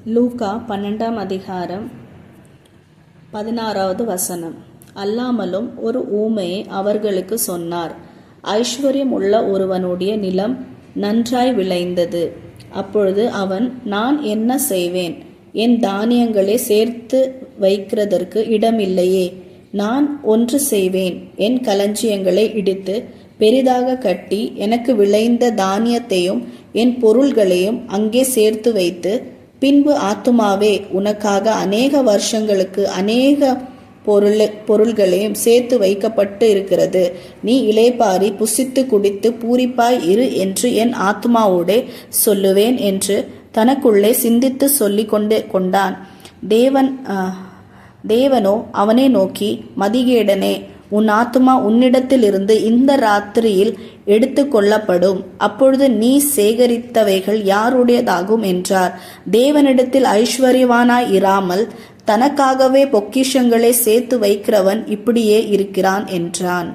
லூக்கா 12ஆம் அதிகாரம் 16வது வசனம். அல்லாமலும் ஒரு ஊமையை அவர்களுக்கு சொன்னார். ஐஸ்வர்யம் உள்ள ஒருவனுடைய நிலம் நன்றாய் விளைந்தது. அப்பொழுது அவன், நான் என்ன செய்வேன்? என் தானியங்களை சேர்த்து வைக்கிறதற்கு இடமில்லையே. நான் ஒன்று செய்வேன், என் களஞ்சியங்களை இடித்து பெரிதாக கட்டி எனக்கு விளைந்த தானியத்தையும் என் பொருள்களையும் அங்கே சேர்த்து வைத்து, பின்பு ஆத்துமாவே, உனக்காக அநேக வருஷங்களுக்கு அநேக பொருள்களையும் சேர்த்து வைக்கப்பட்டு இருக்கிறது. நீ இளைப்பாரி புசித்து குடித்து பூரிப்பாய் இரு என்று என் ஆத்துமாவோடே சொல்லுவேன் என்று தனக்குள்ளே சிந்தித்து சொல்லி கொண்டான். தேவனோ அவனை நோக்கி, மதிகேடனே, உன் ஆத்துமா உன்னிடத்திலிருந்து இந்த ராத்திரியில் எடுத்து கொள்ளப்படும். அப்பொழுது நீ சேகரித்தவைகள் யாருடையதாகும் என்றார். தேவனிடத்தில் ஐஸ்வர்யவானாய் இராமல் தனக்காகவே பொக்கிஷங்களை சேர்த்து வைக்கிறவன் இப்படியே இருக்கிறான் என்றான்.